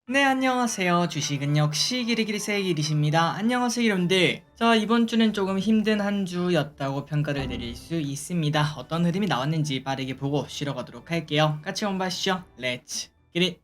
네, 안녕하세요. 주식은 역시 기리기리세의 기리십니다. 안녕하세요, 여러분들. 자, 이번 주는 조금 힘든 한 주였다고 평가를 내릴 수 있습니다. 어떤 흐름이 나왔는지 빠르게 보고 쉬러 가도록 할게요. 같이 한번 봐주시죠. 렛츠 기릿!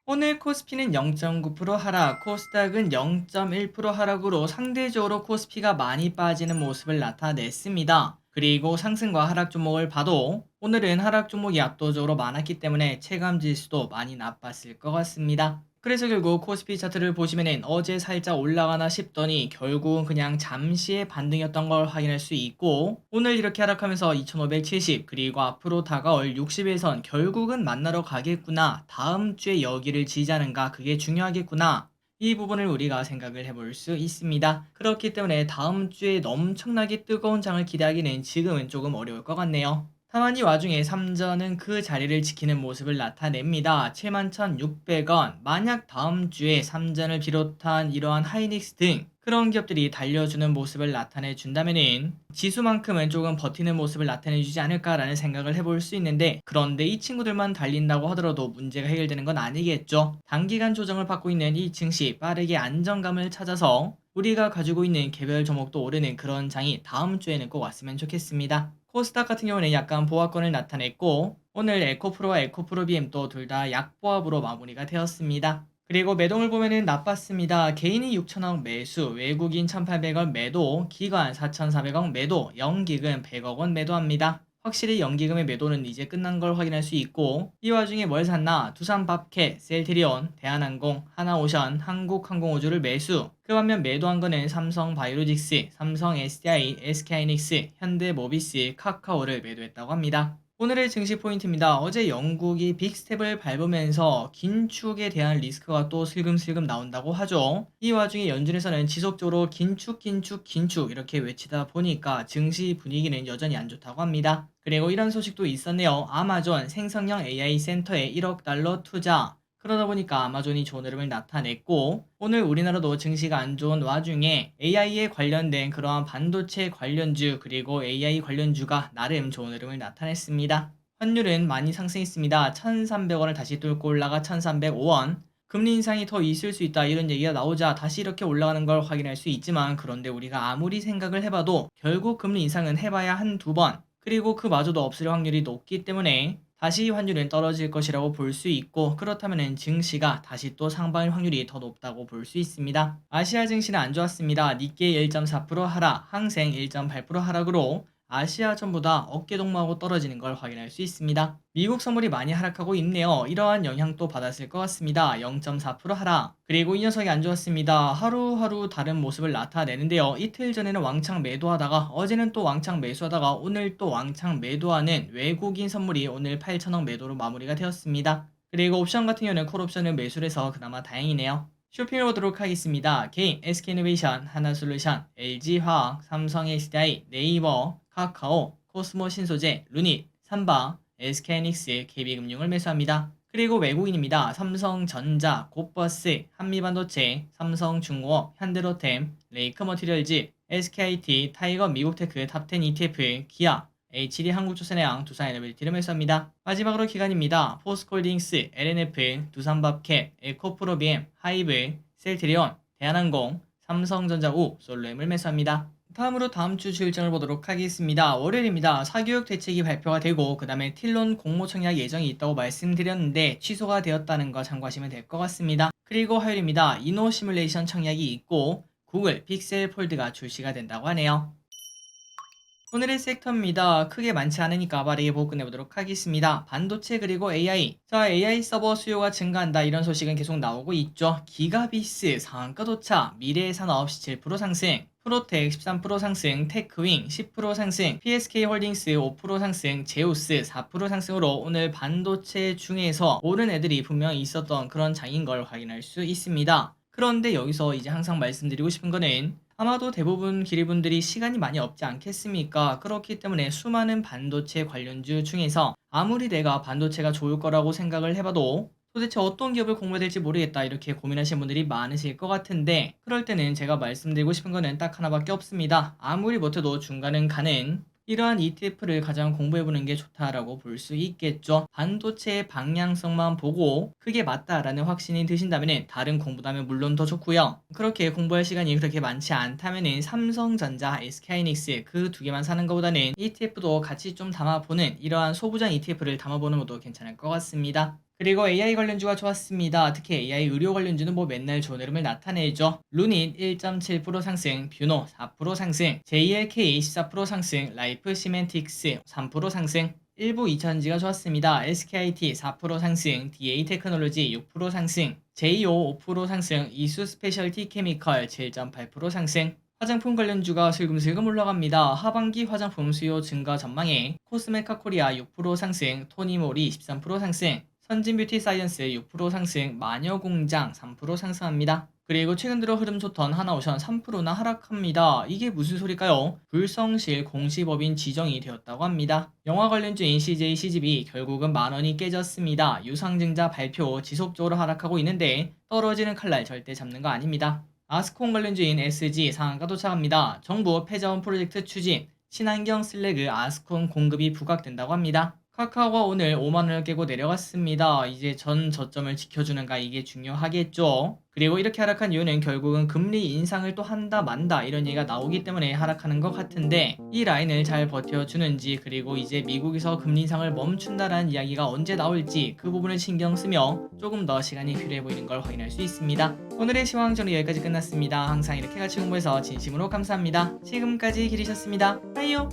오늘 코스피는 0.9% 하락, 코스닥은 0.1% 하락으로 상대적으로 코스피가 많이 빠지는 모습을 나타냈습니다. 그리고 상승과 하락 종목을 봐도 오늘은 하락 종목이 압도적으로 많았기 때문에 체감 지수도 많이 나빴을 것 같습니다. 그래서 결국 코스피 차트를 보시면은 어제 살짝 올라가나 싶더니 결국은 그냥 잠시의 반등이었던 걸 확인할 수 있고, 오늘 이렇게 하락하면서 2570 그리고 앞으로 다가올 60일선 결국은 만나러 가겠구나, 다음 주에 여기를 지지하는가, 그게 중요하겠구나, 이 부분을 우리가 생각을 해볼 수 있습니다. 그렇기 때문에 다음 주에 엄청나게 뜨거운 장을 기대하기는 지금은 조금 어려울 것 같네요. 다만 이 와중에 삼전은 그 자리를 지키는 모습을 나타냅니다. 71,600원. 만약 다음 주에 삼전을 비롯한 이러한 하이닉스 등 그런 기업들이 달려주는 모습을 나타내 준다면은 지수만큼은 조금 버티는 모습을 나타내주지 않을까라는 생각을 해볼 수 있는데, 그런데 이 친구들만 달린다고 하더라도 문제가 해결되는 건 아니겠죠. 단기간 조정을 받고 있는 이 증시 빠르게 안정감을 찾아서 우리가 가지고 있는 개별 종목도 오르는 그런 장이 다음 주에는 꼭 왔으면 좋겠습니다. 코스닥 같은 경우는 약간 보합권을 나타냈고, 오늘 에코프로와 에코프로비엠도 둘 다 약보합으로 마무리가 되었습니다. 그리고 매동을 보면은 나빴습니다. 개인이 6천억 매수, 외국인 1,800원 매도, 기관 4,400억 매도, 연기금 100억 원 매도합니다. 확실히 연기금의 매도는 이제 끝난 걸 확인할 수 있고, 이 와중에 뭘 샀나? 두산밥켓, 셀트리온, 대한항공, 하나오션, 한국항공우주를 매수. 그 반면 매도한 거는 삼성바이오로직스, 삼성 SDI, SK하이닉스, 현대모비스, 카카오를 매도했다고 합니다. 오늘의 증시 포인트입니다. 어제 영국이 빅스텝을 밟으면서 긴축에 대한 리스크가 또 슬금슬금 나온다고 하죠. 이 와중에 연준에서는 지속적으로 긴축, 긴축, 긴축 이렇게 외치다 보니까 증시 분위기는 여전히 안 좋다고 합니다. 그리고 이런 소식도 있었네요. 아마존 생성형 AI 센터에 1억 달러 투자. 그러다 보니까 아마존이 좋은 흐름을 나타냈고, 오늘 우리나라도 증시가 안 좋은 와중에 AI에 관련된 그러한 반도체 관련주 그리고 AI 관련주가 나름 좋은 흐름을 나타냈습니다. 환율은 많이 상승했습니다. 1,300원을 다시 뚫고 올라가 1,305원. 금리 인상이 더 있을 수 있다 이런 얘기가 나오자 다시 이렇게 올라가는 걸 확인할 수 있지만, 그런데 우리가 아무리 생각을 해봐도 결국 금리 인상은 해봐야 한두 번, 그리고 그마저도 없을 확률이 높기 때문에 다시 환율은 떨어질 것이라고 볼 수 있고, 그렇다면 증시가 다시 또 상방일 확률이 더 높다고 볼 수 있습니다. 아시아 증시는 안 좋았습니다. 니케이 1.4% 하락, 항생 1.8% 하락으로 아시아 전부 다 어깨 동무하고 떨어지는 걸 확인할 수 있습니다. 미국 선물이 많이 하락하고 있네요. 이러한 영향도 받았을 것 같습니다. 0.4% 하락. 그리고 이 녀석이 안 좋았습니다. 하루하루 다른 모습을 나타내는데요. 이틀 전에는 왕창 매도하다가 어제는 또 왕창 매수하다가 오늘 또 왕창 매도하는 외국인 선물이 오늘 8천억 매도로 마무리가 되었습니다. 그리고 옵션 같은 경우는 콜옵션을 매수를 해서 그나마 다행이네요. 쇼핑을 보도록 하겠습니다. 개인, SK이노베이션, 하나솔루션, LG화학, 삼성 SDI, 네이버, 카카오, 코스모 신소재, 루닛, 삼바, SK하이닉스, KB금융을 매수합니다. 그리고 외국인입니다. 삼성전자, 곧버스, 한미반도체, 삼성중공업, 현대로템, 레이크머티리얼즈, SKIT, 타이거 미국테크 탑10 ETF, 기아, HD 한국조선해양, 두산에너빌리티를 매수합니다. 마지막으로 기관입니다. 포스콜딩스, LNF, 두산밥캡, 에코프로비엠, 하이브, 셀트리온, 대한항공, 삼성전자우, 솔로엠을 매수합니다. 다음으로 다음 주 주일장을 보도록 하겠습니다. 월요일입니다. 사교육 대책이 발표가 되고, 그 다음에 틸론 공모 청약 예정이 있다고 말씀드렸는데 취소가 되었다는 거 참고하시면 될 것 같습니다. 그리고 화요일입니다. 이노 시뮬레이션 청약이 있고 구글 픽셀 폴드가 출시가 된다고 하네요. 오늘의 섹터입니다. 크게 많지 않으니까 빠르게 보고 끝내보도록 하겠습니다. 반도체 그리고 AI. 자, AI 서버 수요가 증가한다 이런 소식은 계속 나오고 있죠. 기가비스 상한가 도착, 미래산업 17% 상승, 프로텍 13% 상승, 테크윙 10% 상승, PSK홀딩스 5% 상승, 제우스 4% 상승으로 오늘 반도체 중에서 오른 애들이 분명히 있었던 그런 장인 걸 확인할 수 있습니다. 그런데 여기서 이제 항상 말씀드리고 싶은 거는, 아마도 대부분 기리분들이 시간이 많이 없지 않겠습니까? 그렇기 때문에 수많은 반도체 관련주 중에서 아무리 내가 반도체가 좋을 거라고 생각을 해봐도 도대체 어떤 기업을 공부해야 될지 모르겠다 이렇게 고민하시는 분들이 많으실 것 같은데, 그럴 때는 제가 말씀드리고 싶은 거는 딱 하나밖에 없습니다. 아무리 못해도 중간은 가는 이러한 ETF를 가장 공부해보는 게 좋다라고 볼 수 있겠죠. 반도체의 방향성만 보고 그게 맞다라는 확신이 드신다면 다른 공부도 하면 물론 더 좋고요. 그렇게 공부할 시간이 그렇게 많지 않다면 삼성전자, SK하이닉스 그 두 개만 사는 것보다는 ETF도 같이 좀 담아보는 이러한 소부장 ETF를 담아보는 것도 괜찮을 것 같습니다. 그리고 AI 관련주가 좋았습니다. 특히 AI 의료 관련주는 뭐 맨날 좋은 흐름을 나타내죠. 루닛 1.7% 상승, 뷰노 4% 상승, JLK 14% 상승, 라이프 시멘틱스 3% 상승, 일부 2차전지가 좋았습니다. SKIT 4% 상승, DA 테크놀로지 6% 상승, JO 5% 상승, 이수 스페셜티 케미컬 7.8% 상승. 화장품 관련주가 슬금슬금 올라갑니다. 하반기 화장품 수요 증가 전망에 코스메카 코리아 6% 상승, 토니모리 13% 상승, 선진 뷰티 사이언스 6% 상승, 마녀공장 3% 상승합니다. 그리고 최근 들어 흐름 좋던 하나오션 3%나 하락합니다. 이게 무슨 소리일까요? 불성실 공시법인 지정이 되었다고 합니다. 영화 관련주인 CJ CGV 결국은 만원이 깨졌습니다. 유상증자 발표 지속적으로 하락하고 있는데 떨어지는 칼날 절대 잡는 거 아닙니다. 아스콘 관련주인 SG 상한가 도착합니다. 정부 폐자원 프로젝트 추진, 친환경 슬래그 아스콘 공급이 부각된다고 합니다. 카카오가 오늘 5만원을 깨고 내려갔습니다. 이제 전 저점을 지켜주는가 이게 중요하겠죠. 그리고 이렇게 하락한 이유는 결국은 금리 인상을 또 한다 만다 이런 얘기가 나오기 때문에 하락하는 것 같은데 이 라인을 잘 버텨주는지 그리고 이제 미국에서 금리 인상을 멈춘다라는 이야기가 언제 나올지 그 부분을 신경 쓰며 조금 더 시간이 필요해 보이는 걸 확인할 수 있습니다. 오늘의 시황전은 여기까지 끝났습니다. 항상 이렇게 같이 공부해서 진심으로 감사합니다. 지금까지 기리셨습니다. 빠이요.